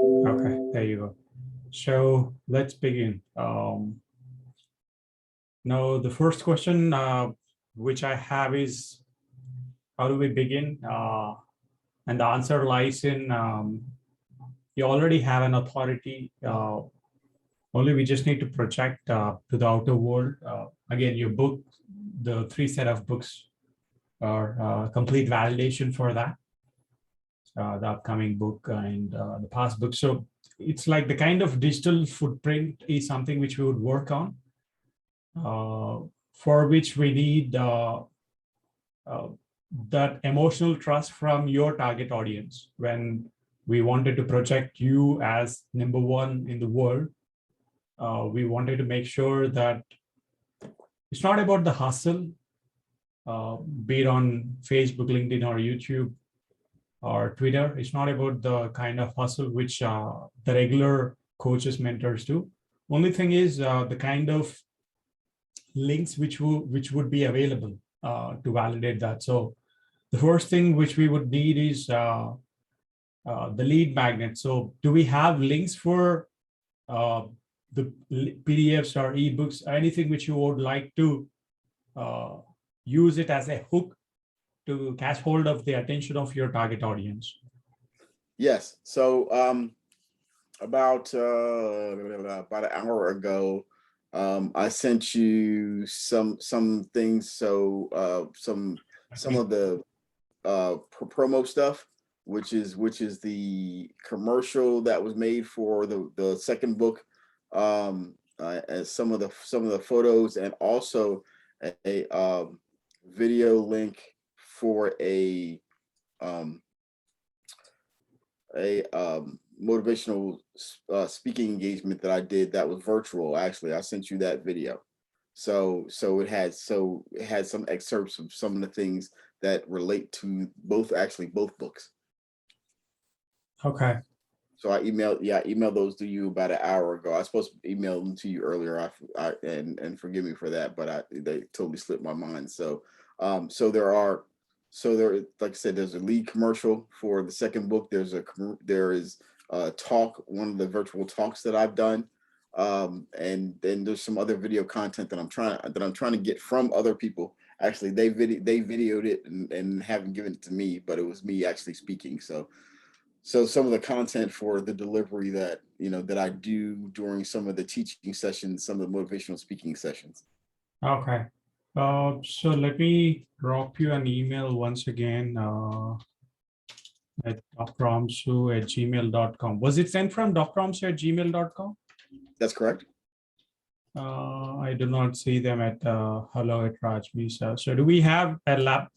Okay, there you go. So let's begin. Now, the first question which I have is, how do we begin? And the answer lies in you already have an authority. Only we just need to project to the outer world. Again, your book, the 3 set of books are complete validation for that. The upcoming book and the past book. So it's like the kind of digital footprint is something which we would work on, for which we need that emotional trust from your target audience. When we wanted to project you as number one in the world, we wanted to make sure that it's not about the hustle, be it on Facebook, LinkedIn, or YouTube, or Twitter. It's not about the kind of hustle which the regular coaches, mentors do. Only thing is the kind of links which would be available to validate that. So the first thing which we would need is the lead magnet. So do we have links for the PDFs or ebooks, anything which you would like to use it as a hook to catch hold of the attention of your target audience? Yes. So about an hour ago, I sent you some things. So some of the promo stuff, which is the commercial that was made for the second book, and some of the photos, and also a video link for a motivational speaking engagement that I did that was virtual. Actually, I sent you that video. So it had some excerpts of some of the things that relate to both books. Okay. So I emailed those to you about an hour ago. I was supposed to email them to you earlier. And forgive me for that, but they totally slipped my mind. So there, like I said, there's a lead commercial for the second book. There is a talk, one of the virtual talks that I've done, and then there's some other video content that I'm trying to get from other people. Actually, they videoed it and haven't given it to me, but it was me actually speaking. So some of the content for the delivery that I do during some of the teaching sessions, some of the motivational speaking sessions. Okay. So let me drop you an email once again at drramsue@gmail.com. Was it sent from drramsue@gmail.com? That's correct. I do not see them at hello@rajvisa. So do we have a lab?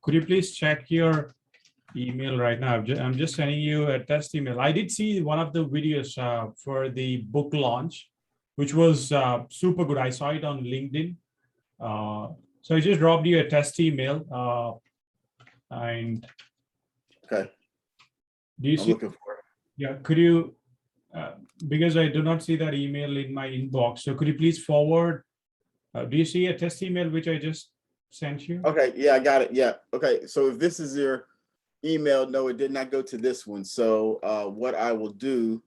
Could you please check your email right now? I'm just sending you a test email. I did see one of the videos for the book launch, which was super good. I saw it on LinkedIn. So I just dropped you a test email. And okay, do you I'm see? looking for it. Yeah, could you? Because I do not see that email in my inbox. So could you please forward? Do you see a test email which I just sent you? Okay, yeah, I got it. Yeah, okay. So if this is your email, no, it did not go to this one. So what I will do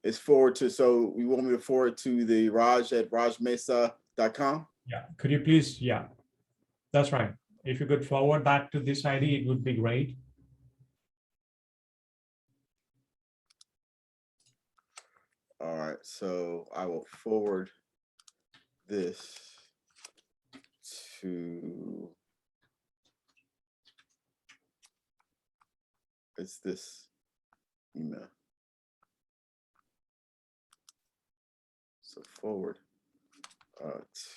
is forward to. So you want me to forward to the raj@rajmesa.com? Yeah. Could you please? Yeah, that's right. If you could forward that to this ID, it would be great. All right, so I will forward this to, it's this email. So forward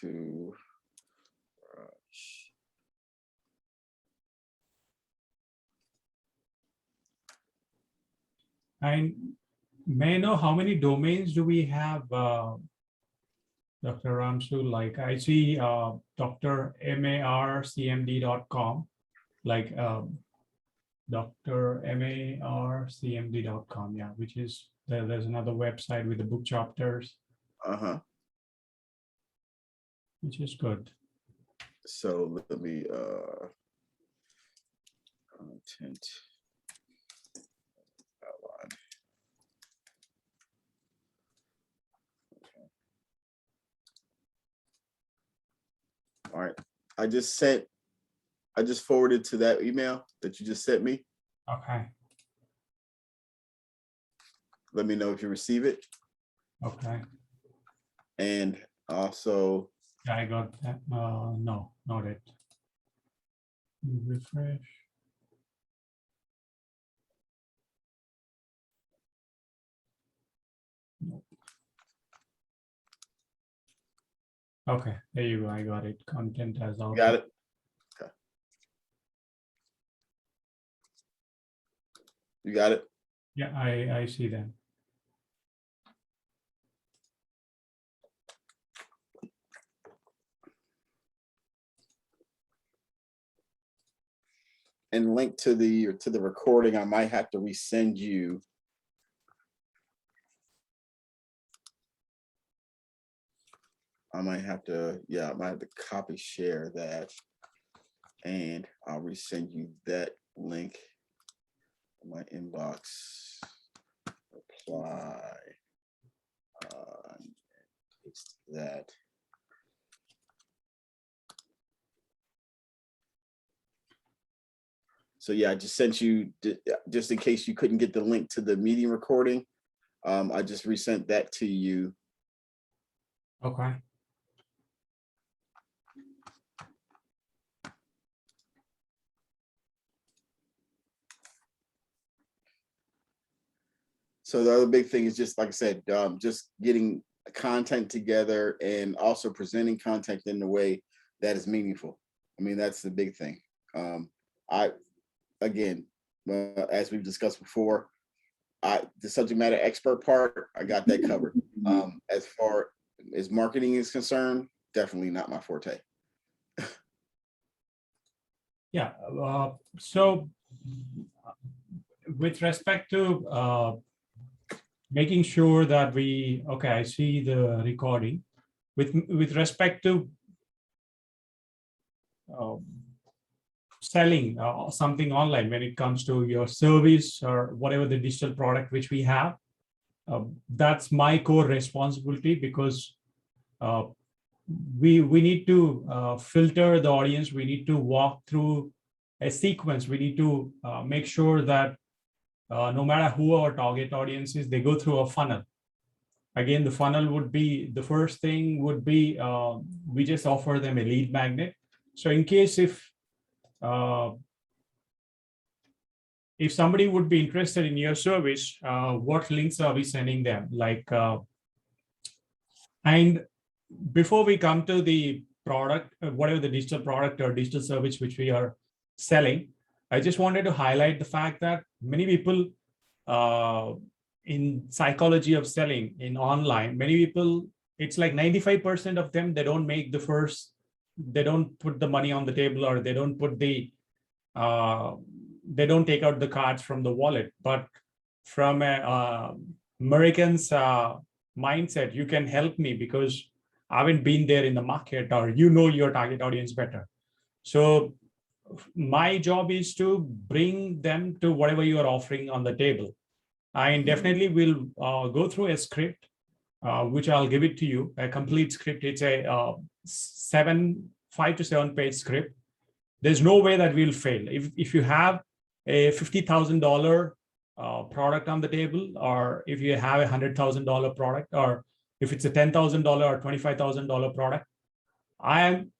to Raj. And may I know how many domains do we have, Dr. Ramsue? Like I see drmarcmd.com, like drmarcmd.com, yeah, which is, there's another website with the book chapters, which is good. So let me content outline. I just forwarded to that email that you just sent me. Okay. Let me know if you receive it. Okay. And also, Yeah, I got that. No, not it. Refresh. Nope. Okay, there you go. I got it. Content as out. got it. Okay. You got it. Yeah, I see that. And link to the recording. I might have to resend you. I might have to copy share that, and I'll resend you that link in my inbox. Apply. Paste that. So yeah, I just sent you, just in case you couldn't get the link to the meeting recording. I just resent that to you. Okay. So the other big thing is just, like I said, just getting content together and also presenting content in a way that is meaningful. I mean, that's the big thing. Again, as we've discussed before, the subject matter expert part, I got that covered. As far as marketing is concerned, definitely not my forte. Yeah. So with respect to making sure that we, okay, I see the recording. With respect to selling something online, when it comes to your service or whatever the digital product which we have, that's my core responsibility, because we need to filter the audience. We need to walk through a sequence. We need to make sure that no matter who our target audience is, they go through a funnel. Again, the funnel would be, the first thing would be, we just offer them a lead magnet. So in case if somebody would be interested in your service, what links are we sending them? Like, and before we come to the product, whatever the digital product or digital service which we are selling, I just wanted to highlight the fact that many people in psychology of selling in online, many people, it's like 95% of them, they don't make the first, they don't put the money on the table, or they don't put the, they don't take out the cards from the wallet. But from a American's mindset, you can help me because I haven't been there in the market, or you know your target audience better. So my job is to bring them to whatever you are offering on the table. I definitely will go through a script, which I'll give it to you, a complete script. It's a 5 to 7 page script. There's no way that we'll fail. If you have a $50,000 product on the table, or if you have a $100,000 product, or if it's a $10,000 or $25,000 product, I am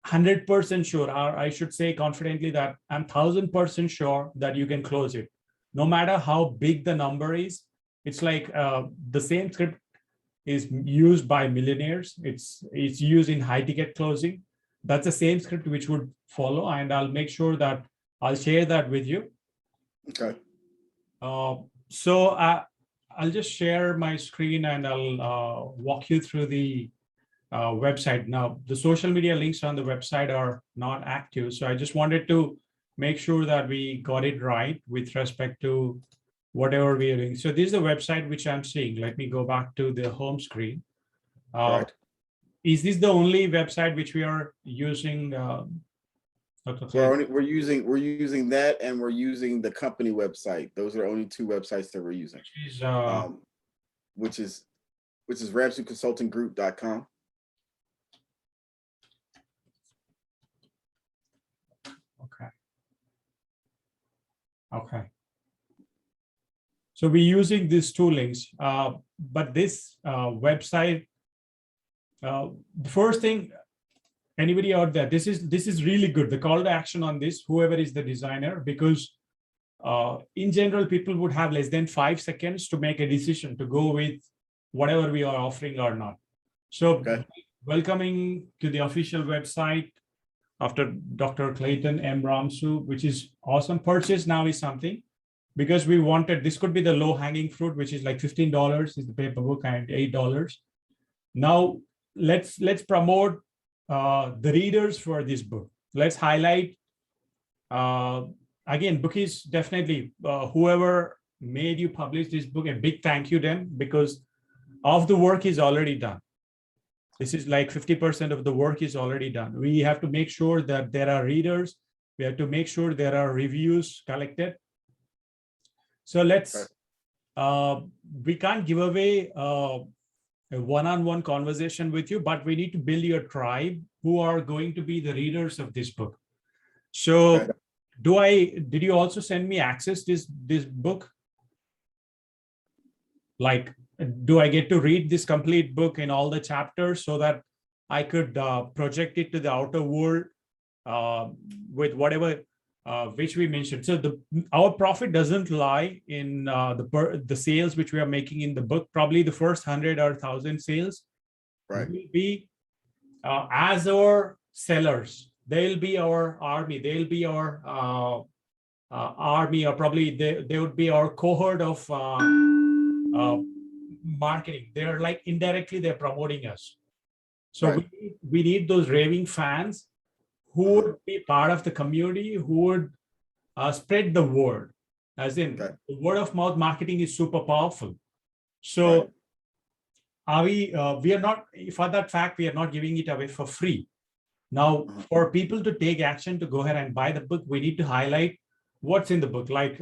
100% sure, or I should say confidently that I'm 1,000% sure that you can close it. No matter how big the number is, it's like the same script is used by millionaires. It's used in high ticket closing. That's the same script which would follow, and I'll make sure that I'll share that with you. Okay. So I'll just share my screen, and I'll walk you through the website. Now, the social media links on the website are not active, so I just wanted to make sure that we got it right with respect to whatever we are doing. So this is the website which I'm seeing. Let me go back to the home screen. Right. Is this the only website which we are using? We're using that, and we're using the company website. Those are only two websites that we're using. Which is RamsueConsultingGroup.com. So we're using these two links, but this website, the first thing, anybody out there, this is really good. The call to action on this, whoever is the designer, because in general, people would have less than 5 seconds to make a decision to go with whatever we are offering or not. So welcoming to the official website after Dr. Clayton M. Ramsue, which is awesome. Purchase now is something, because we wanted, this could be the low hanging fruit, which is like $15 is the paper book and $8. Now let's promote the readers for this book. Let's highlight, again, book is definitely whoever made you publish this book, a big thank you to them, because of the work is already done. This is like 50% of the work is already done. We have to make sure that there are readers. We have to make sure there are reviews collected. So let's, we can't give away a one-on-one conversation with you, but we need to build your tribe who are going to be the readers of this book. So did you also send me access this book? Like, do I get to read this complete book in all the chapters so that I could project it to the outer world with whatever which we mentioned? So our profit doesn't lie in the sales which we are making in the book. Probably the first 100 or 1,000 sales will be as our sellers. They'll be our army. They'll be our army, or probably they would be our cohort of marketing. They're like indirectly they're promoting us. So we need those raving fans who would be part of the community, who would spread the word. As in, the word of mouth marketing is super powerful. So we are not, for that fact, we are not giving it away for free. Now, for people to take action to go ahead and buy the book, we need to highlight what's in the book. Like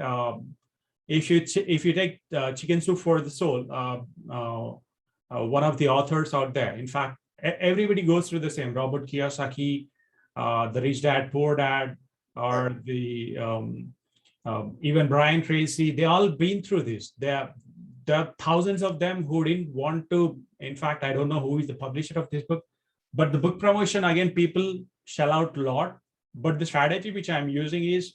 if you take Chicken Soup for the Soul, one of the authors out there, in fact, everybody goes through the same. Robert Kiyosaki, the Rich Dad, Poor Dad, or the even Brian Tracy, they all been through this. There are thousands of them who didn't want to. In fact, I don't know who is the publisher of this book, but the book promotion, again, people shell out a lot. But the strategy which I'm using is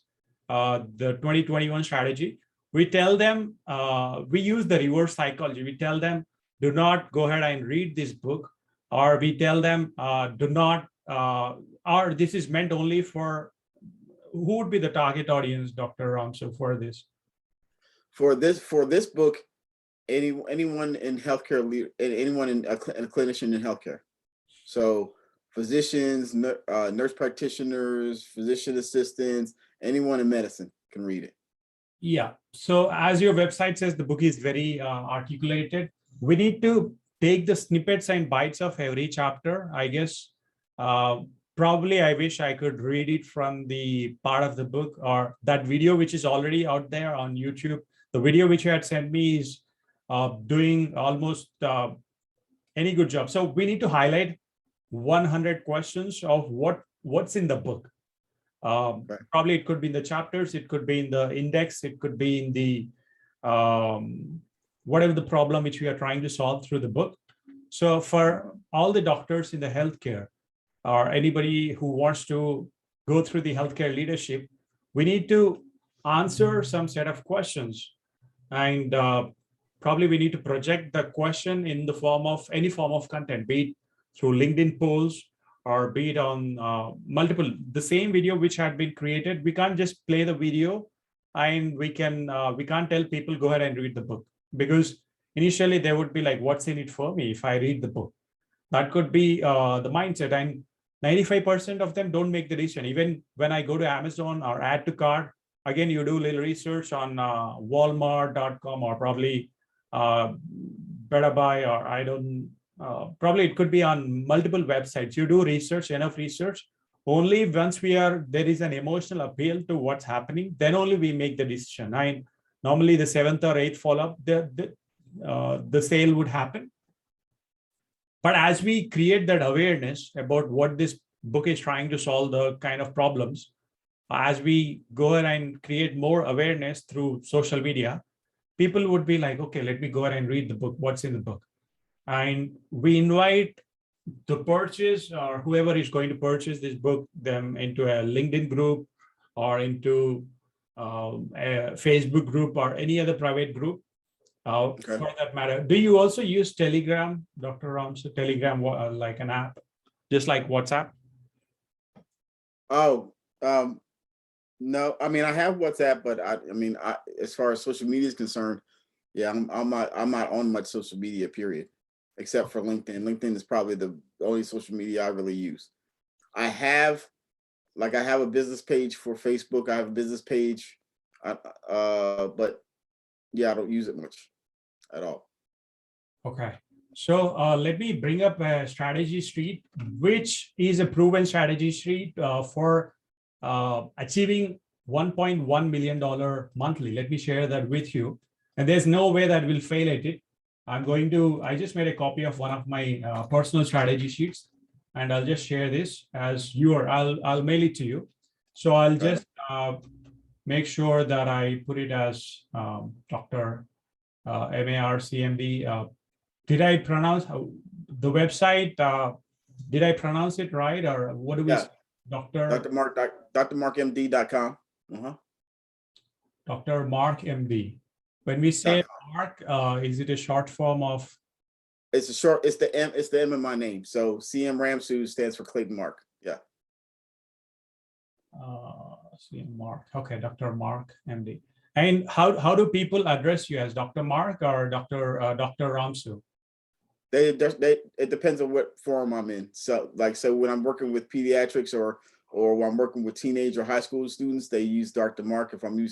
the 2021 strategy. We tell them, we use the reverse psychology. We tell them, do not go ahead and read this book, or we tell them, do not, or this is meant only for, who would be the target audience, Dr. Ramsue, for this? For this book, anyone in healthcare, anyone in a clinician in healthcare. So physicians, nurse practitioners, physician assistants, anyone in medicine can read it. Yeah. So as your website says, the book is very articulated. We need to take the snippets and bites of every chapter, I guess. Probably I wish I could read it from the part of the book, or that video which is already out there on YouTube. The video which you had sent me is doing almost any good job. So we need to highlight 100 questions of what's in the book. Probably it could be in the chapters, it could be in the index, it could be in the whatever the problem which we are trying to solve through the book. So for all the doctors in the healthcare, or anybody who wants to go through the healthcare leadership, we need to answer some set of questions. And probably we need to project the question in the form of any form of content, be it through LinkedIn polls, or be it on multiple, the same video which had been created. We can't just play the video and we can't tell people go ahead and read the book, because initially they would be like, what's in it for me if I read the book? That could be the mindset. And 95% of them don't make the decision. Even when I go to Amazon or add to cart, again, you do a little research on Walmart.com, or probably Better Buy, or I don't, probably it could be on multiple websites. You do research, enough research. Only once there is an emotional appeal to what's happening, then only we make the decision. And normally the 7th or 8th follow-up, the sale would happen. But as we create that awareness about what this book is trying to solve, the kind of problems, as we go ahead and create more awareness through social media, people would be like, okay, let me go ahead and read the book. What's in the book? And we invite the purchase or whoever is going to purchase this book, them into a LinkedIn group or into a Facebook group or any other private group. For that matter, do you also use Telegram, Dr. Ramsue? Telegram, like an app, just like WhatsApp? Oh, no. I mean, I have WhatsApp, but as far as social media is concerned, yeah, I'm not on much social media, period, except for LinkedIn. LinkedIn is probably the only social media I really use. I have a business page for Facebook. I have a business page, but yeah, I don't use it much at all. Okay. So let me bring up a strategy sheet, which is a proven strategy sheet for achieving $1.1 million monthly. Let me share that with you. And there's no way that will fail at it. I just made a copy of one of my personal strategy sheets, and I'll just share this as I'll mail it to you. So I'll just make sure that I put it as Dr. MARCMD. Did I pronounce the website? Did I pronounce it right, or what do we? Yeah. DrMark.MD.com. Dr. Mark MD. When we say Mark, is it a short form of? It's the M. It's the M in my name. So CM Ramsue stands for Clayton Mark. Yeah. CM Mark. Okay, Dr. Mark MD. And how do people address you, as Dr. Mark or Dr. Ramsue? It depends on what forum I'm in. So when I'm working with pediatrics or when I'm working with teenage or high school students, they use Dr. Mark. If I'm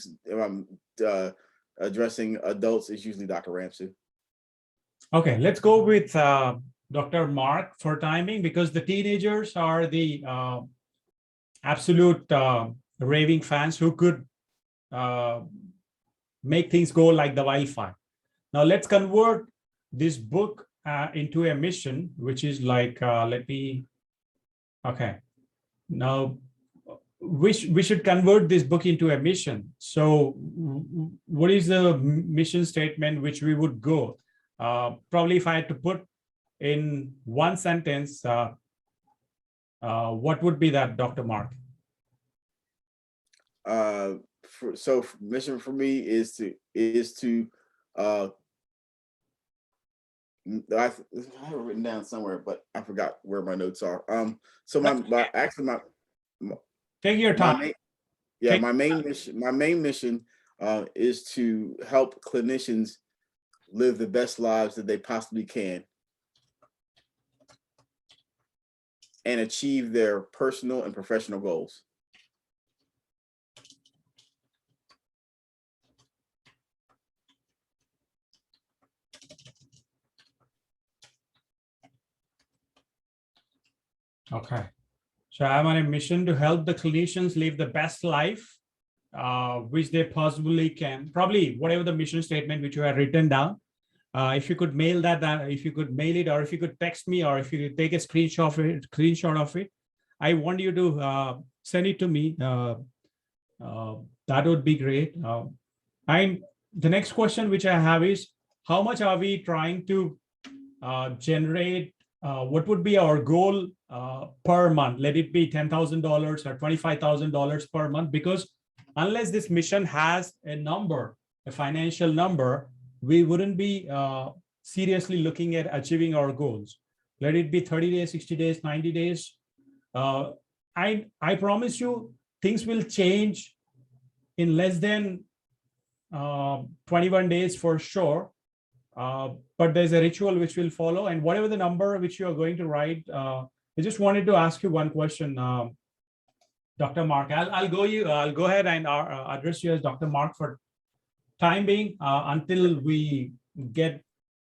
addressing adults, it's usually Dr. Ramsue. Okay, let's go with Dr. Mark for timing, because the teenagers are the absolute raving fans who could make things go like the wildfire. Now let's convert this book into a mission, which is like, now we should convert this book into a mission. So what is the mission statement which we would go? Probably if I had to put in one sentence, what would be that, Dr. Mark? Mission for me is to I have it written down somewhere, but I forgot where my notes are. So take your time. My main mission is to help clinicians live the best lives that they possibly can and achieve their personal and professional goals. Okay. So I'm on a mission to help the clinicians live the best life, which they possibly can. Probably whatever the mission statement which you have written down. If you could mail that, if you could mail it, or if you could text me, or if you could take a screenshot of it, I want you to send it to me. That would be great. And the next question which I have is, how much are we trying to generate? What would be our goal per month? Let it be $10,000 or $25,000 per month, because unless this mission has a number, a financial number, we wouldn't be seriously looking at achieving our goals. Let it be 30 days, 60 days, 90 days. I promise you things will change in less than 21 days for sure. But there's a ritual which will follow, and whatever the number which you are going to write, I just wanted to ask you one question, Dr. Mark. I'll go ahead and address you as Dr. Mark for time being, until we get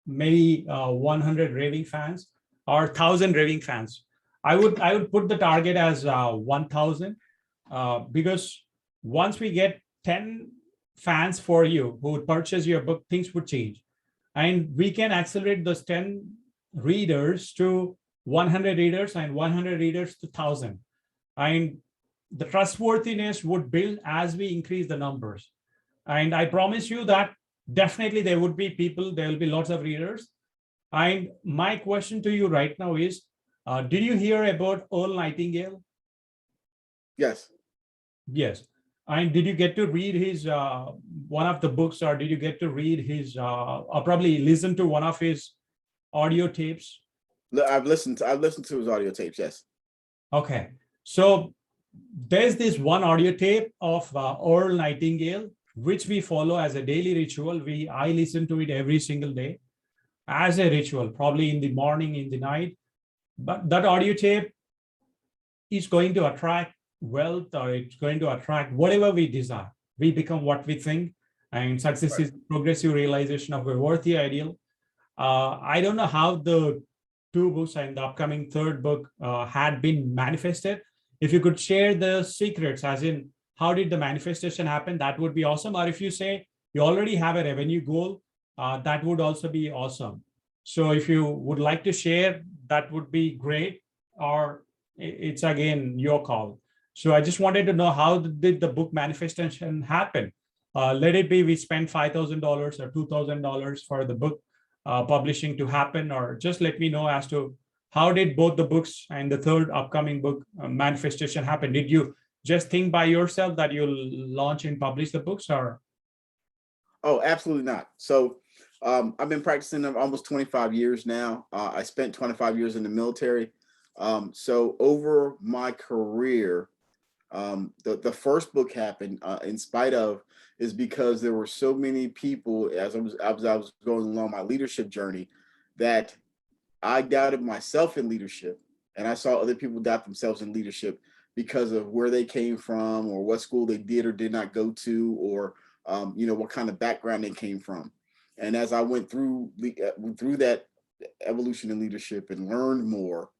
maybe 100 raving fans or 1,000 raving fans. I would put the target as 1,000, because once we get 10 fans for you who would purchase your book, things would change. And we can accelerate those 10 readers to 100 readers and 100 readers to 1,000. And the trustworthiness would build as we increase the numbers. And I promise you that definitely there would be people, there will be lots of readers. And my question to you right now is, did you hear about Earl Nightingale? Yes. Yes. And did you get to read his one of the books, or did you get to read his or probably listen to one of his audio tapes? I've listened to his audio tapes. Yes. Okay. So there's this one audio tape of Earl Nightingale, which we follow as a daily ritual. I listen to it every single day as a ritual, probably in the morning, in the night. But that audio tape is going to attract wealth, or it's going to attract whatever we desire. We become what we think, and success is progressive realization of a worthy ideal. I don't know how the two books and the upcoming third book had been manifested. If you could share the secrets, as in how did the manifestation happen, that would be awesome. Or if you say you already have a revenue goal, that would also be awesome. So if you would like to share, that would be great. Or it's again your call. So I just wanted to know, how did the book manifestation happen? Let it be we spent $5,000 or $2,000 for the book publishing to happen, or just let me know as to how did both the books and the third upcoming book manifestation happen. Did you just think by yourself that you'll launch and publish the books, or? Oh, absolutely not. So I've been practicing almost 25 years now. I spent 25 years in the military. So over my career, the first book happened in spite of, is because there were so many people as I was going along my leadership journey, that I doubted myself in leadership, and I saw other people doubt themselves in leadership because of where they came from, or what school they did or did not go to, or what kind of background they came from. And as I went through that evolution in leadership and learned more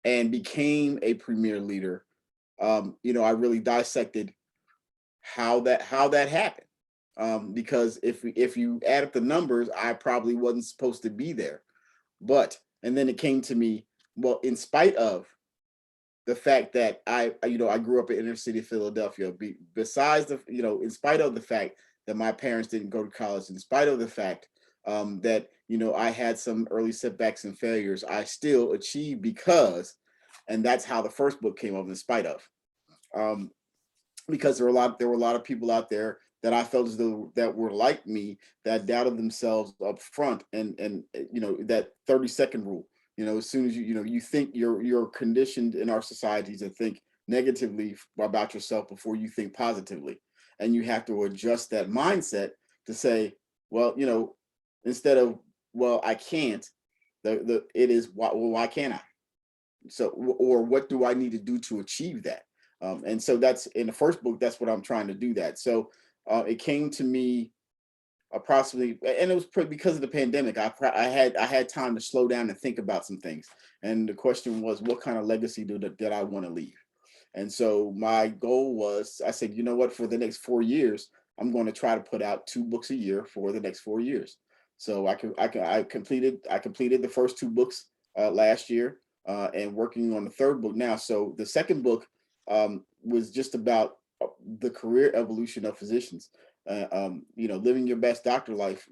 and became a premier leader, I really dissected how that happened. Because if you add up the numbers, I probably wasn't supposed to be there. And then it came to me, well, in spite of the fact that I grew up in inner city Philadelphia, besides in spite of the fact that my parents didn't go to college, in spite of the fact that I had some early setbacks and failures, I still achieved because, and that's how the first book came up, in spite of. Because there were a lot of people out there that I felt as though that were like me, that doubted themselves up front, and that 30-second rule. As soon as you think, you're conditioned in our society to think negatively about yourself before you think positively, and you have to adjust that mindset to say, well, instead of, well, I can't, it is, why can't I? So, or what do I need to do to achieve that? And so that's in the first book, that's what I'm trying to do that. So it came to me approximately, and it was because of the pandemic. I had time to slow down and think about some things. And the question was, what kind of legacy did I want to leave? And so my goal was, I said, you know what, for the next 4 years, I'm going to try to put out 2 books a year for the next 4 years. So I completed the first 2 books last year, and working on the third book now. So the second book was just about the career evolution of physicians. Living your best doctor life,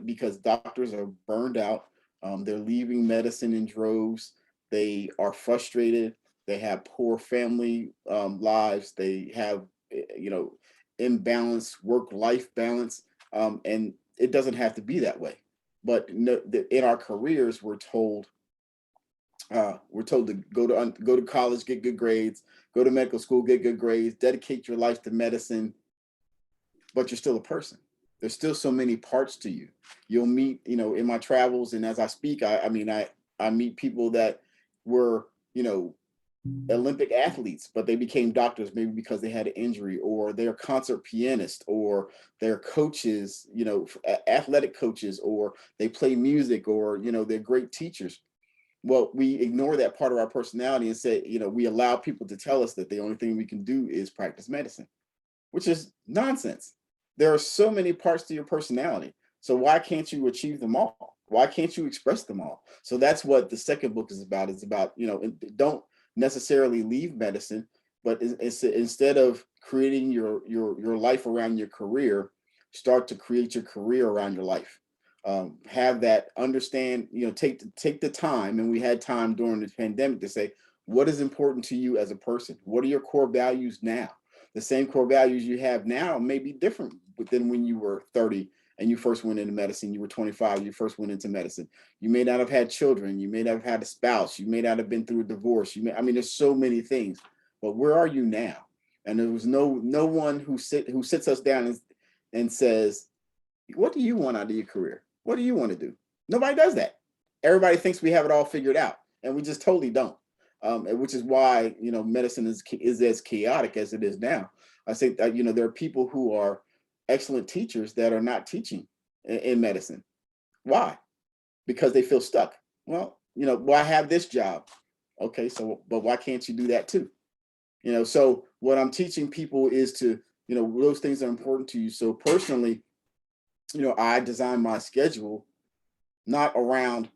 because doctors are burned out. They're leaving medicine in droves. They are frustrated. They have poor family lives. They have, imbalanced work-life balance. And it doesn't have to be that way. But in our careers, we're told to go to college, get good grades, go to medical school, get good grades, dedicate your life to medicine, but you're still a person. There's still so many parts to you. You'll meet, in my travels and as I speak, I meet people that were, Olympic athletes, but they became doctors maybe because they had an injury, or they're concert pianists, or they're coaches, athletic coaches, or they play music, or, they're great teachers. Well, we ignore that part of our personality and say, we allow people to tell us that the only thing we can do is practice medicine, which is nonsense. There are so many parts to your personality. So why can't you achieve them all? Why can't you express them all? So that's what the second book is about. It's about, don't necessarily leave medicine, but instead of creating your life around your career, start to create your career around your life. Have that understand, take the time, and we had time during the pandemic to say, what is important to you as a person? What are your core values now? The same core values you have now may be different than when you were 30 and you first went into medicine. You were 25, you first went into medicine. You may not have had children. You may not have had a spouse. You may not have been through a divorce. There's so many things, but where are you now? And there was no one who sits us down and says, what do you want out of your career? What do you want to do? Nobody does that. Everybody thinks we have it all figured out, and we just totally don't. Which is why, medicine is as chaotic as it is now. I think that, there are people who are excellent teachers that are not teaching in medicine. Why? Because they feel stuck. Well, I have this job. Okay, so, but why can't you do that too? So what I'm teaching people is to, those things are important to you. So personally, I design my schedule not around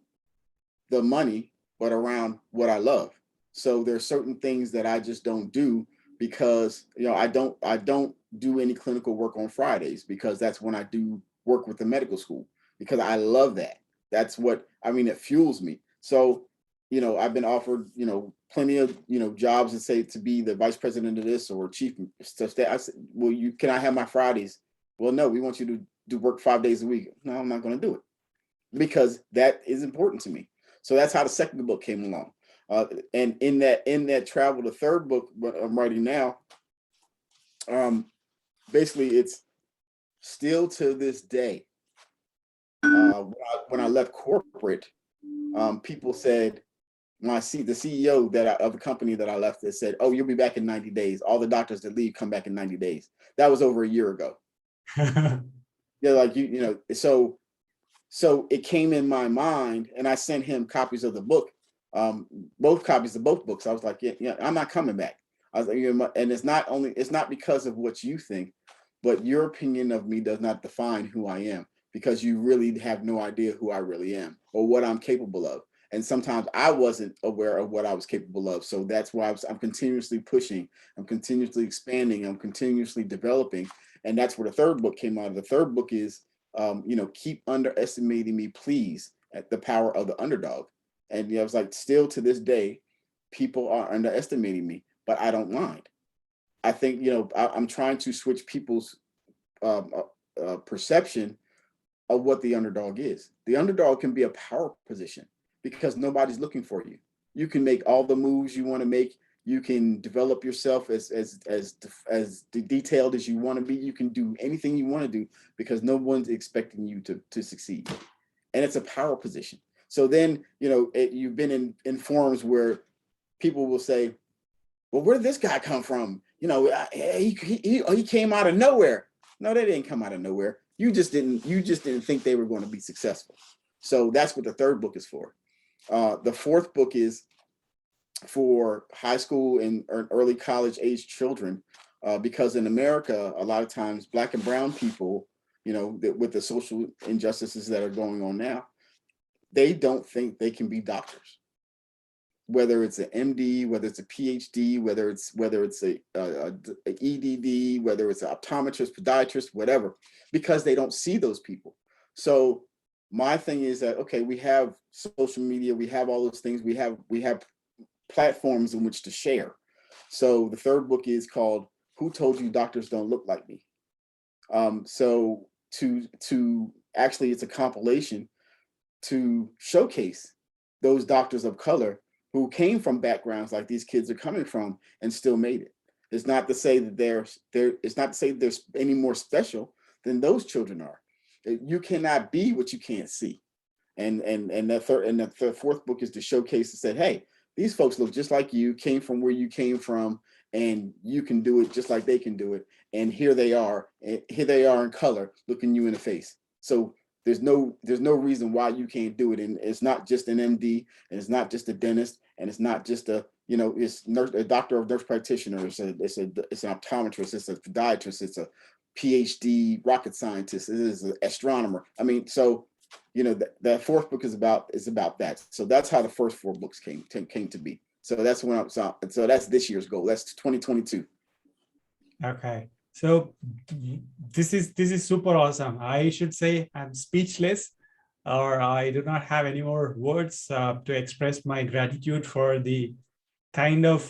the money, but around what I love. So there's certain things that I just don't do because, I don't do any clinical work on Fridays, because that's when I do work with the medical school, because I love that. That's what, it fuels me. So, I've been offered, plenty of, jobs and say to be the vice president of this or chief stuff. I said, well, can I have my Fridays? Well, no, we want you to do work 5 days a week. No, I'm not going to do it, because that is important to me. So that's how the second book came along. And in that travel, the third book, what I'm writing now, basically it's still to this day. When I left corporate, people said, when I see the CEO of the company that I left, that said, "Oh, you'll be back in 90 days. All the doctors that leave come back in 90 days." That was over a year ago. So it came in my mind, and I sent him copies of the book, both copies of both books. I was like, yeah, I'm not coming back. I was like, and it's not because of what you think, but your opinion of me does not define who I am, because you really have no idea who I really am or what I'm capable of. And sometimes I wasn't aware of what I was capable of. So that's why I'm continuously pushing, I'm continuously expanding, I'm continuously developing. And that's where the third book came out of. The third book is, keep underestimating me, please, at the power of the underdog. And I was like, still to this day, people are underestimating me, but I don't mind. I think, I'm trying to switch people's perception of what the underdog is. The underdog can be a power position because nobody's looking for you. You can make all the moves you want to make. You can develop yourself as detailed as you want to be. You can do anything you want to do because no one's expecting you to succeed. And it's a power position. So then, you've been in forums where people will say, well, where did this guy come from? He came out of nowhere. No, they didn't come out of nowhere. You just didn't think they were going to be successful. So that's what the third book is for. The fourth book is for high school and early college age children, because in America, a lot of times Black and brown people, with the social injustices that are going on now, they don't think they can be doctors. Whether it's an MD, whether it's a PhD, whether it's a EDD, whether it's an optometrist, podiatrist, whatever, because they don't see those people. So my thing is that, okay, we have social media, we have all those things, we have platforms in which to share. So the third book is called "Who Told You Doctors Don't Look Like Me?" So to actually, it's a compilation to showcase those doctors of color who came from backgrounds like these kids are coming from and still made it. It's not to say that they're any more special than those children are. You cannot be what you can't see. And the fourth book is to showcase and say, hey, these folks look just like you, came from where you came from, and you can do it just like they can do it. And here they are in color, looking you in the face. So there's no reason why you can't do it. And it's not just an MD, and it's not just a dentist, and it's not just a doctor of nurse practitioner. It's an optometrist, it's a podiatrist, it's a PhD rocket scientist, it is an astronomer. So that fourth book is about that. So that's how the first four books came to be. So that's so that's this year's goal. That's 2022. Okay. So this is super awesome. I should say I'm speechless, or I do not have any more words to express my gratitude for the kind of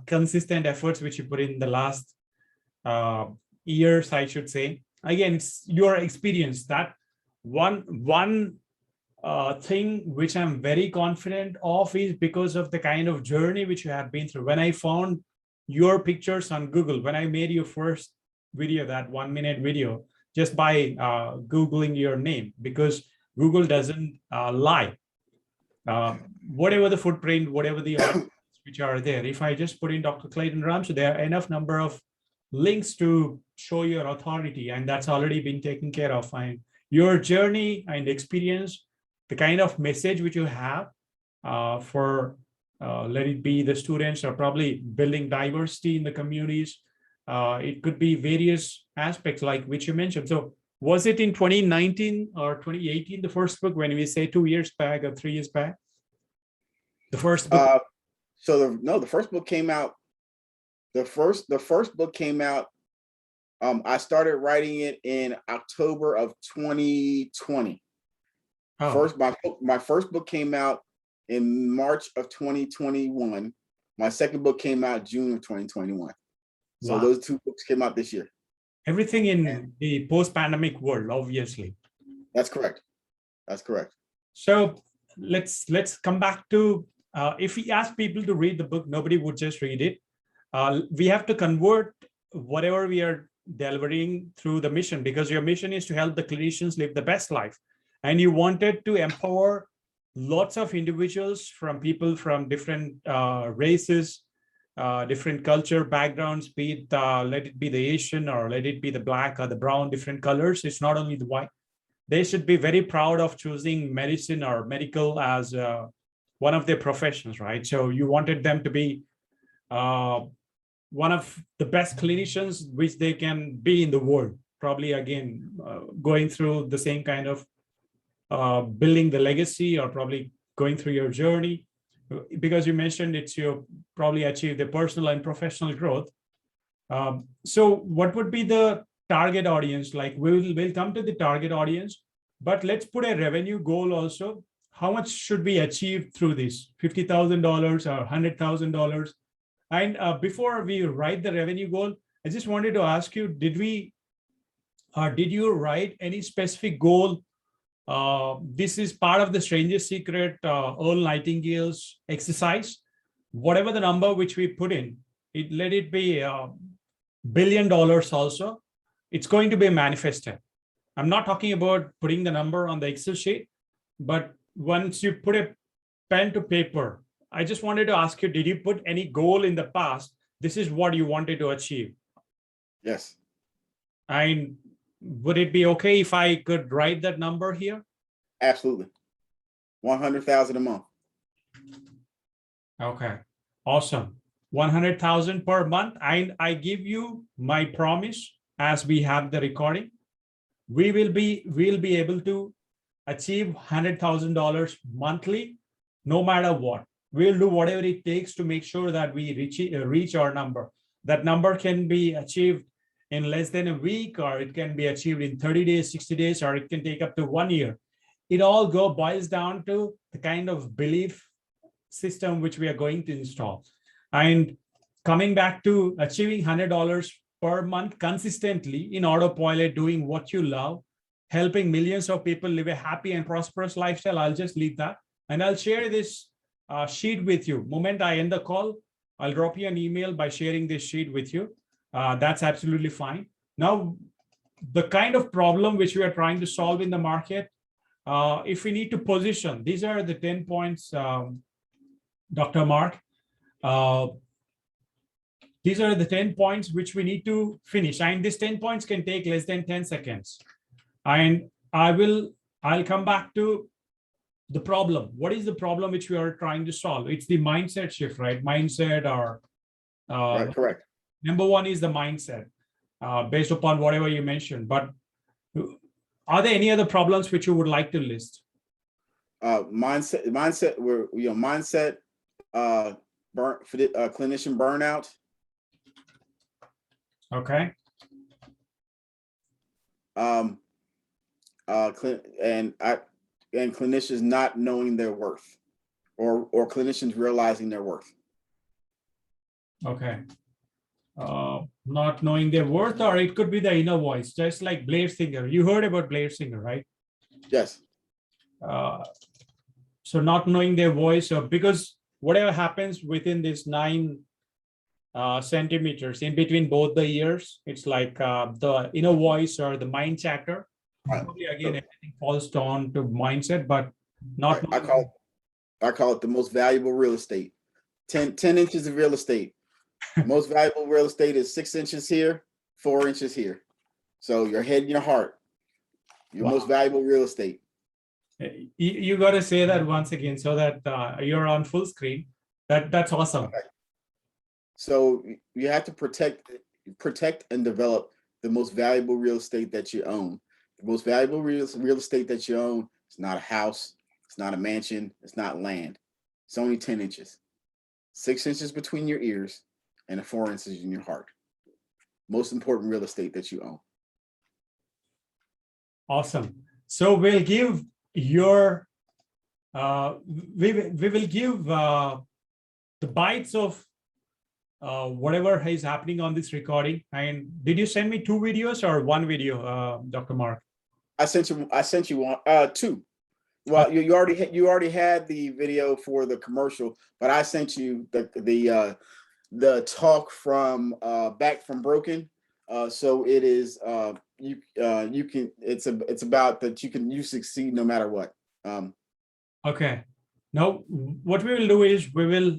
consistent efforts which you put in the last years, I should say. Again, it's your experience. That one thing which I'm very confident of is because of the kind of journey which you have been through. When I found your pictures on Google, when I made your first video, that 1-minute video, just by Googling your name, because Google doesn't lie. Whatever the footprint, whatever the audience which are there, if I just put in Dr. Clayton Ramsue, there are enough number of links to show your authority, and that's already been taken care of. And your journey and experience, the kind of message which you have for let it be the students, or probably building diversity in the communities. It could be various aspects like which you mentioned. So was it in 2019 or 2018, the first book, when we say 2 years back or 3 years back? The first book? The first book came out. The first book came out. I started writing it in October of 2020. Oh. My first book came out in March of 2021. My second book came out June of 2021. So wow. Those two books came out this year. Everything in the post-pandemic world, obviously. That's correct. That's correct. So let's come back to, if we ask people to read the book, nobody would just read it. We have to convert whatever we are delivering through the mission, because your mission is to help the clinicians live the best life. And you wanted to empower lots of individuals, from people from different races, different culture backgrounds, be it, let it be the Asian, or let it be the black or the brown, different colors. It's not only the white. They should be very proud of choosing medicine or medical as one of their professions, right? So you wanted them to be one of the best clinicians which they can be in the world. Probably, again, going through the same kind of building the legacy, or probably going through your journey, because you mentioned it's you probably achieve the personal and professional growth. So what would be the target audience? Like we'll come to the target audience, but let's put a revenue goal also. How much should we achieve through this? $50,000 or $100,000? And before we write the revenue goal, I just wanted to ask you, did you write any specific goal? This is part of the Strangest Secret, Earl Nightingale's exercise. Whatever the number which we put in, let it be $1 billion also, it's going to be manifested. I'm not talking about putting the number on the Excel sheet, but once you put a pen to paper, I just wanted to ask you, did you put any goal in the past? This is what you wanted to achieve. Yes. And would it be okay if I could write that number here? Absolutely. 100,000 a month. Okay. Awesome. 100,000 per month. And I give you my promise, as we have the recording, we'll be able to achieve $100,000 monthly, no matter what. We'll do whatever it takes to make sure that we reach our number. That number can be achieved in less than a week, or it can be achieved in 30 days, 60 days, or it can take up to 1 year. It all boils down to the kind of belief system which we are going to install. And coming back to achieving $100 per month consistently in autopilot, doing what you love, helping millions of people live a happy and prosperous lifestyle, I'll just leave that. And I'll share this sheet with you. Moment I end the call, I'll drop you an email by sharing this sheet with you. That's absolutely fine. Now, the kind of problem which we are trying to solve in the market, if we need to position, these are the 10 points, Dr. Mark. These are the 10 points which we need to finish. And these 10 points can take less than 10 seconds. And I'll come back to the problem. What is the problem which we are trying to solve? It's the mindset shift, right? Mindset, or right, correct. Number one is the mindset, based upon whatever you mentioned. But are there any other problems which you would like to list? Mindset. Mindset. Clinician burnout. Okay. um, and clinicians not knowing their worth, or clinicians realizing their worth. Okay. Not knowing their worth, or it could be the inner voice, just like Blair Singer. You heard about Blair Singer, right? Yes. So not knowing their voice, or because whatever happens within this 9 centimeters in between both the ears, it's like the inner voice or the mind chatter. Right. Again, everything falls down to mindset, but not. Right. I call it the most valuable real estate. 10 inches of real estate. Most valuable real estate is 6 inches here, 4 inches here. So your head and your heart, your most valuable real estate. You got to say that once again so that you're on full screen. That's awesome. Okay. So you have to protect and develop the most valuable real estate that you own. The most valuable real estate that you own is not a house, it's not a mansion, it's not land. It's only 10 inches. 6 inches between your ears and 4 inches in your heart. Most important real estate that you own. Awesome. So we'll give your we will give the bites of whatever is happening on this recording. And did you send me 2 videos or 1 video, Dr. Mark? I sent you one, 2. Well, you already had the video for the commercial, but I sent you the talk from Back from Broken. So it is you can it's about that you succeed no matter what. Okay. Now what we will do is we will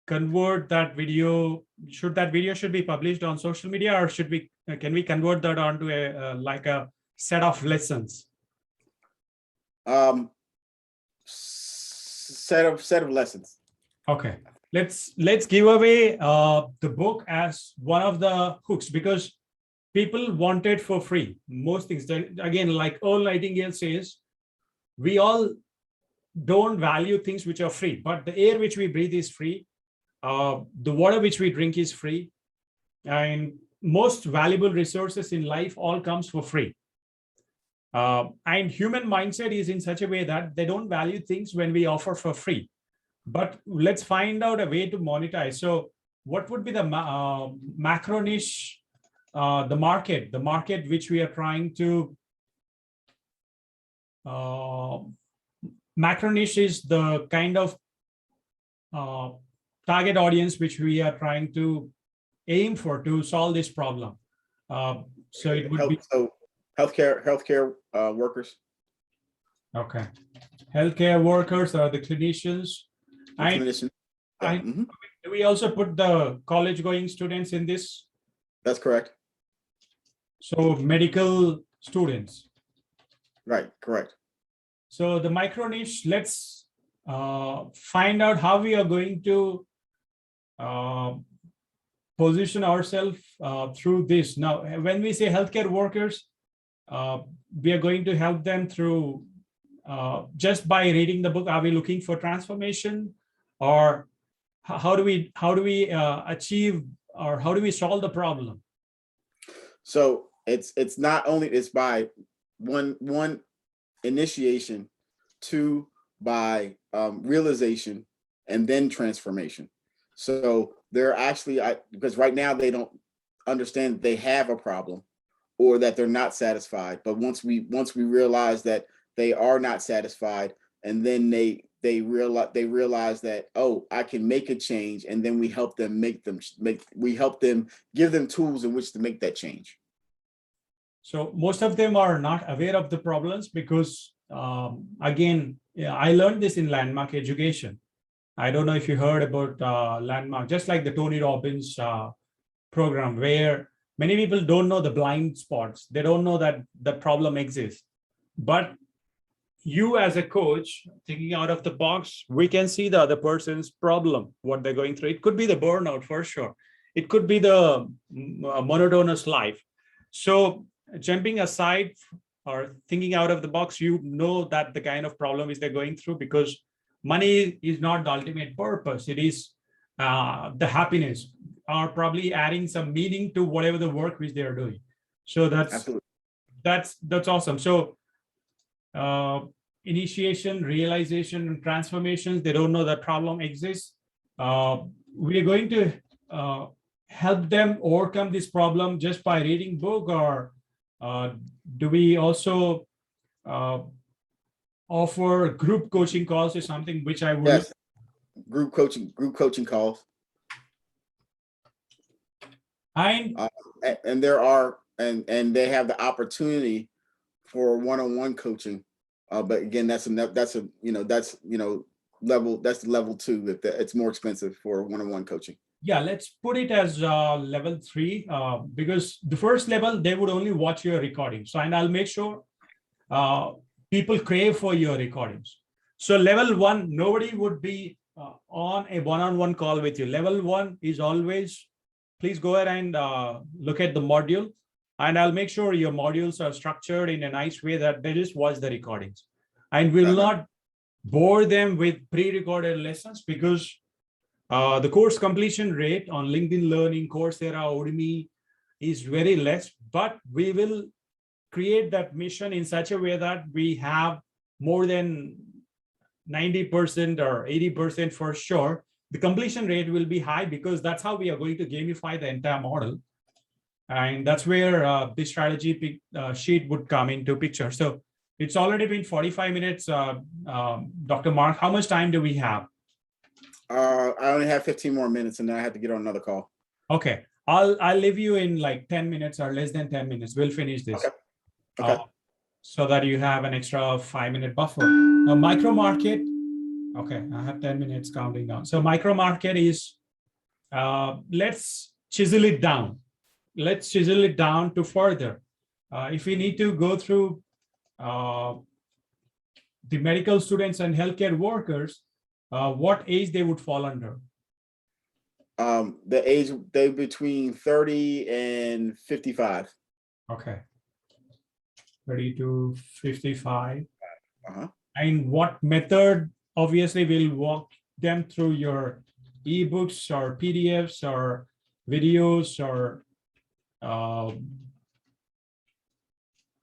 convert that video. That video should be published on social media, or can we convert that onto a like a set of lessons? Set of lessons. Okay, let's give away the book as one of the hooks, because people want it for free. Most things, again, like Earl Nightingale says, we all don't value things which are free, but the air which we breathe is free, the water which we drink is free, and most valuable resources in life all comes for free. And human mindset is in such a way that they don't value things when we offer for free. But let's find out a way to monetize. So what would be the macro niche, the market which we are trying to, macro niche is the kind of target audience which we are trying to aim for to solve this problem. So it would be healthcare workers. Okay, healthcare workers are the clinicians. Clinician. Yeah. Do we also put the college-going students in this? That's correct. So medical students. Right. Correct. So the micro niche. Let's find out how we are going to position ourselves through this. Now, when we say healthcare workers, we are going to help them through just by reading the book. Are we looking for transformation, or how do we achieve, or how do we solve the problem? So it's not only, it's by one initiation, 2 by realization, and then transformation. So they're actually, because right now they don't understand that they have a problem or that they're not satisfied. But once we realize that they are not satisfied, and then they realize that, oh, I can make a change, and then we help them give them tools in which to make that change. So most of them are not aware of the problems because, again, I learned this in Landmark Education. I don't know if you heard about Landmark, just like the Tony Robbins program, where many people don't know the blind spots. They don't know that the problem exists. But you as a coach, thinking out of the box, we can see the other person's problem, what they're going through. It could be the burnout for sure. It could be the monotonous life. So jumping aside or thinking out of the box, you know that the kind of problem is they're going through, because money is not the ultimate purpose. It is the happiness, or probably adding some meaning to whatever the work which they are doing. So that's absolutely. That's awesome. So initiation, realization, and transformations, they don't know that problem exists. We're going to help them overcome this problem just by reading book, or do we also offer group coaching calls, is something which I would. Yes, group coaching calls. And there are, and they have the opportunity for one-on-one coaching. But again, that's level 2. If it's more expensive for one-on-one coaching. Yeah, let's put it as level 3, because the first level, they would only watch your recordings. So, and I'll make sure people crave for your recordings. So level 1, nobody would be on a one-on-one call with you. Level 1 is always, please go ahead and look at the module, and I'll make sure your modules are structured in a nice way that they just watch the recordings, and will not bore them with pre-recorded lessons, because the course completion rate on LinkedIn Learning, Coursera, Udemy is very less, but we will create that mission in such a way that we have more than 90% or 80% for sure. The completion rate will be high, because that's how we are going to gamify the entire model. And that's where the strategy sheet would come into picture. So it's already been 45 minutes. Dr. Mark, how much time do we have? I only have 15 more minutes, and then I have to get on another call. Okay, I'll leave you in like 10 minutes or less than 10 minutes. We'll finish this. Okay. So that you have an extra 5-minute buffer. Now, micro market. Okay, I have 10 minutes counting down. So micro market is, let's chisel it down. Let's chisel it down to further. If we need to go through the medical students and healthcare workers, what age they would fall under? The age, they between 30 and 55. Okay. 30 to 55. Uh-huh. And what method? Obviously, we'll walk them through your ebooks or PDFs or videos, or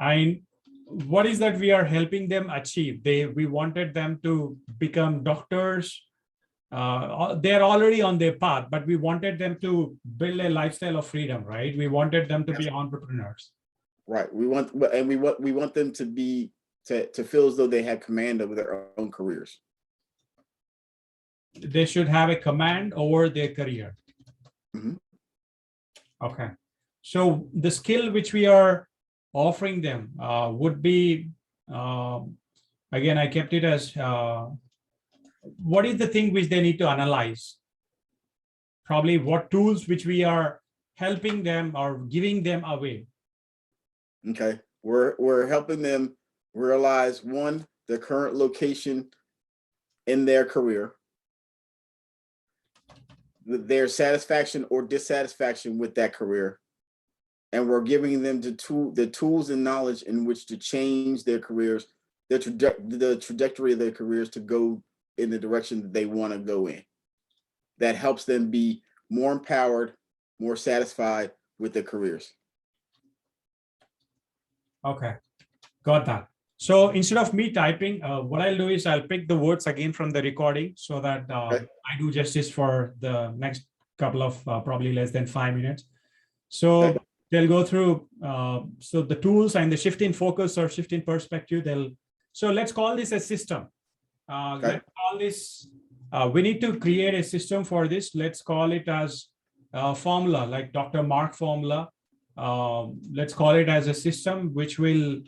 and what is that we are helping them achieve? We wanted them to become doctors. They're already on their path, but we wanted them to build a lifestyle of freedom, right? We wanted them to be entrepreneurs. Right. We want them to be to feel as though they have command over their own careers. They should have a command over their career. Mm-hmm. Okay. So the skill which we are offering them would be, again, I kept it as, what is the thing which they need to analyze? Probably what tools which we are helping them or giving them away. Okay. We're helping them realize, one, their current location in their career, their satisfaction or dissatisfaction with that career, and we're giving them the tools and knowledge in which to change their careers, the trajectory of their careers to go in the direction that they want to go in. That helps them be more empowered, more satisfied with their careers. Okay, got that. So instead of me typing, what I'll do is I'll pick the words again from the recording, so that Okay. I do justice for the next couple of probably less than 5 minutes. So Okay. they'll go through so the tools and the shift in focus or shift in perspective. So let's call this a system. Okay. Let's call this. We need to create a system for this. Let's call it as a formula, like Dr. Mark formula. Let's call it as a system which will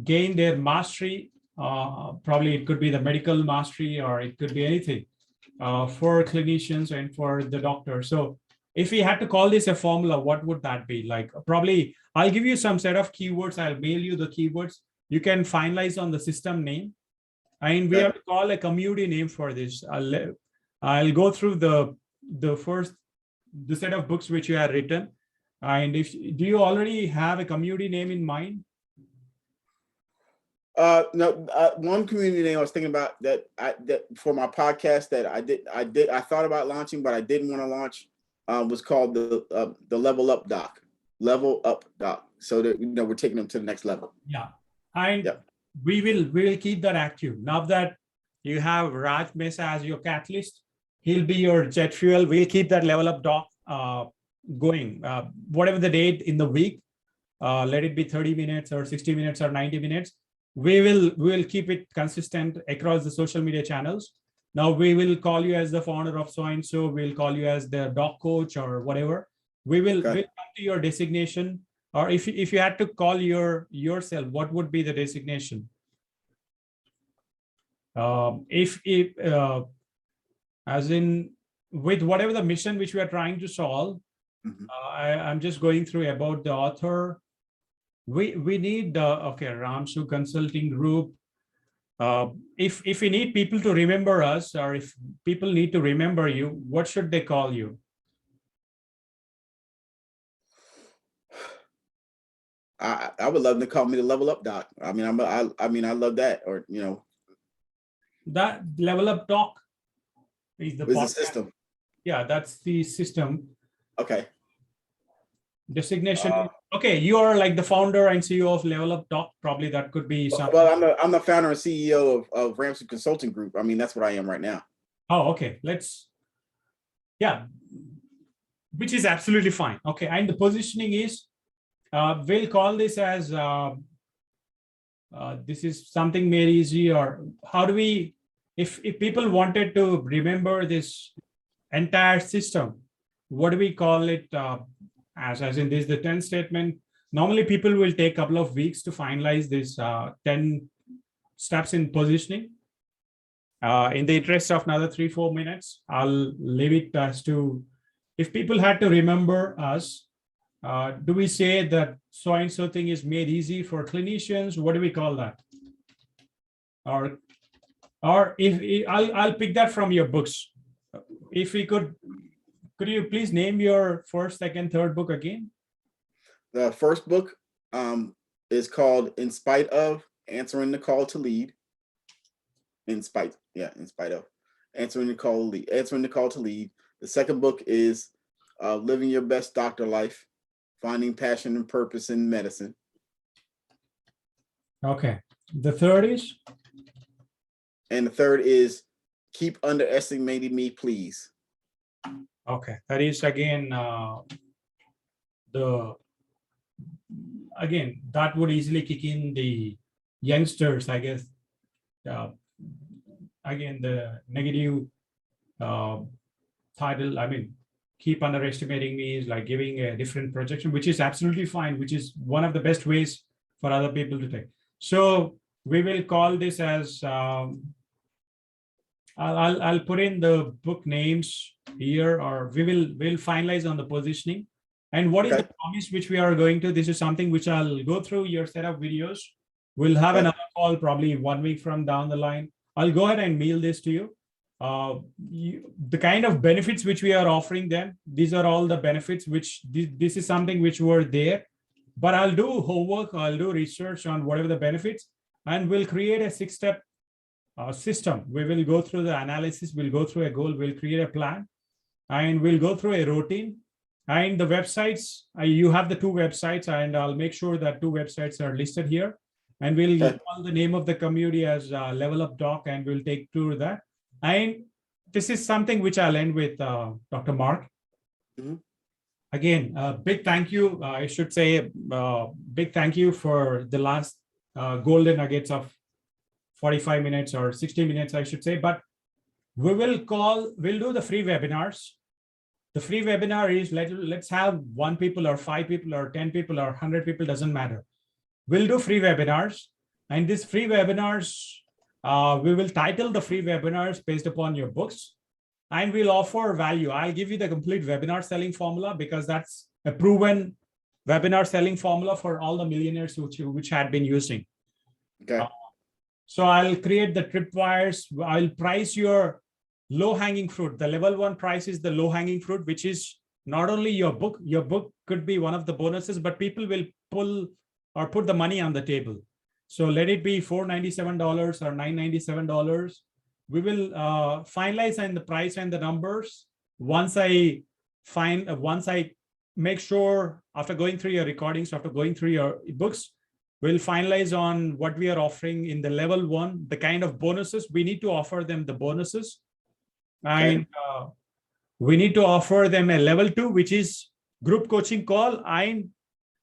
gain their mastery. Probably it could be the medical mastery, or it could be anything for clinicians and for the doctor. So if we had to call this a formula, what would that be? Like, probably I'll give you some set of keywords. I'll mail you the keywords. You can finalize on the system name. And we have to call a community name for this. I'll go through the set of books which you have written. And do you already have a community name in mind? No, one community name I was thinking about that for my podcast that I thought about launching, but I didn't want to launch, was called the Level Up Doc. Level up, doc. So that we're taking them to the next level. Yeah. And Yep. we will keep that active. Now that you have Raj Mesa as your catalyst, he'll be your jet fuel. We'll keep that level up doc going. Whatever the date in the week, let it be 30 minutes or 60 minutes or 90 minutes. We will keep it consistent across the social media channels. Now we will call you as the founder of so-and-so. We'll call you as the doc coach or whatever. We'll come to your designation. Or if you had to call yourself, what would be the designation? As in with whatever the mission which we are trying to solve, I'm just going through about the author. We need okay, Ramsue Consulting Group. If we need people to remember us, or if people need to remember you, what should they call you? I would love them to call me the level up doc. I mean, I love that. Or that level up doc is the system. Yeah, that's the system. Okay. Designation. Okay, you are like the founder and CEO of Level Up Doc. Probably that could be something. Well, I'm the founder and CEO of Ramsue Consulting Group. I mean, that's what I am right now. Oh, okay. Yeah, which is absolutely fine. Okay, and the positioning is, we'll call this as, this is something made easy, or how do we, if people wanted to remember this entire system, what do we call it? As in this, the 10 statement. Normally people will take a couple of weeks to finalize this 10 steps in positioning. In the interest of another 3-4 minutes, I'll leave it as to, if people had to remember us, do we say that so-and-so thing is made easy for clinicians? What do we call that? Or if I'll pick that from your books. If we could you please name your first, second, third book again? The first book is called In Spite of, Answering the Call to Lead. In spite of. Answering the Call to Lead. The second book is Living Your Best Doctor Life, Finding Passion and Purpose in Medicine. Okay. The third is? And the third is Keep Underestimating Me, Please. Okay, that is again that would easily kick in the youngsters, I guess. Again, the negative title, I mean, keep underestimating me is like giving a different projection, which is absolutely fine, which is one of the best ways for other people to take. So we will call this as, I'll put in the book names here, or we'll finalize on the positioning. And what is the promise which we are going to? This is something which I'll go through your set of videos. We'll have another call probably 1 week from down the line. I'll go ahead and mail this to you. The kind of benefits which we are offering them, these are all the benefits which this is something which were there. But I'll do homework, I'll do research on whatever the benefits, and we'll create a 6-step system. We will go through the analysis, we'll go through a goal, we'll create a plan, and we'll go through a routine. And the websites, you have the 2 websites, and I'll make sure that 2 websites are listed here. And we'll call the name of the community as Level Up Doc, and we'll take to that. And this is something which I'll end with Dr. Mark. Again, big thank you. I should say big thank you for the last golden nuggets of 45 minutes or 60 minutes, I should say. But we'll do the free webinars. The free webinar is let's have 1 people or 5 people or 10 people or 100 people, doesn't matter. We'll do free webinars, and these free webinars, we will title the free webinars based upon your books, and we'll offer value. I'll give you the complete webinar selling formula, because that's a proven webinar selling formula for all the millionaires which had been using. Okay. So I'll create the tripwires. I'll price your low-hanging fruit. The level 1 price is the low-hanging fruit, which is not only your book. Your book could be one of the bonuses, but people will pull or put the money on the table. So let it be $497 or $997. We will finalize on the price and the numbers once I make sure after going through your recordings, after going through your books, we'll finalize on what we are offering in the level 1, the kind of bonuses. We need to offer them the bonuses. Okay. And we need to offer them a level 2, which is group coaching call and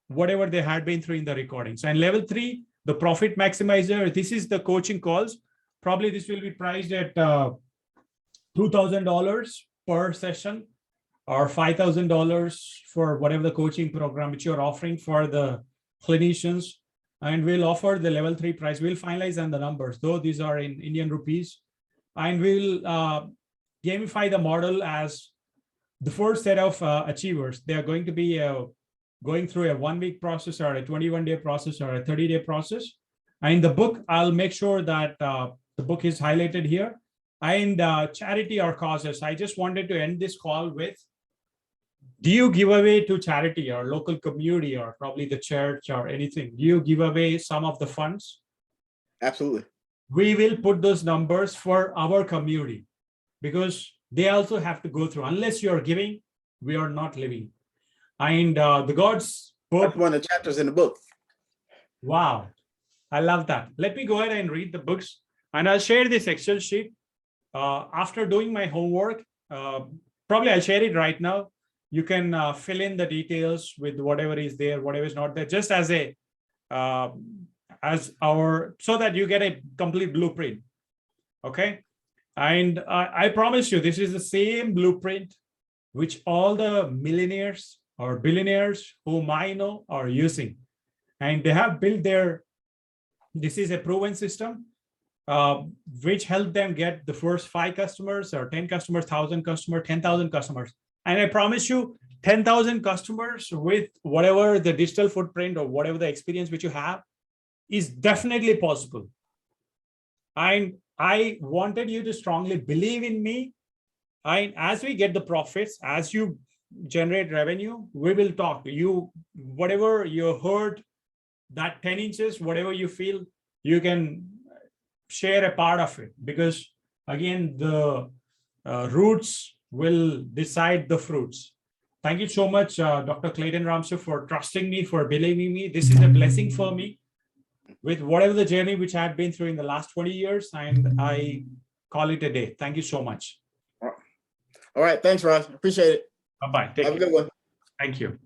whatever they had been through in the recordings. And level 3, the profit maximizer. This is the coaching calls. Probably this will be priced at $2,000 per session or $5,000 for whatever the coaching program which you're offering for the clinicians. And we'll offer the level 3 price. We'll finalize on the numbers, though these are in Indian rupees. And we'll gamify the model as the first set of achievers. They are going to be going through a 1-week process or a 21-day process or a 30-day process. And in the book, I'll make sure that the book is highlighted here. And charity or causes. I just wanted to end this call with, do you give away to charity or local community or probably the church or anything? Do you give away some of the funds? Absolutely. We will put those numbers for our community because they also have to go through. Unless you're giving, we are not living. And the God's book. That's one of the chapters in the book. Wow. I love that. Let me go ahead and read the books and I'll share this Excel sheet. After doing my homework, probably I'll share it right now. You can fill in the details with whatever is there, whatever is not there, just as a so that you get a complete blueprint. Okay. And I promise you, this is the same blueprint which all the millionaires or billionaires whom I know are using. And they have built this is a proven system which helped them get the first 5 customers or 10 customers, 1,000 customers, 10,000 customers. And I promise you 10,000 customers with whatever the digital footprint or whatever the experience which you have is definitely possible. And I wanted you to strongly believe in me. And as we get the profits, as you generate revenue, we will talk to you. Whatever you heard, that 10 inches, whatever you feel, you can share a part of it. Because again, the roots will decide the fruits. Thank you so much, Dr. Clayton Ramsue, for trusting me, for believing me. This is a blessing for me with whatever the journey which I have been through in the last 20 years, and I call it a day. Thank you so much. All right. Thanks, Raj. Appreciate it. Bye-bye. Have a good one. Thank you.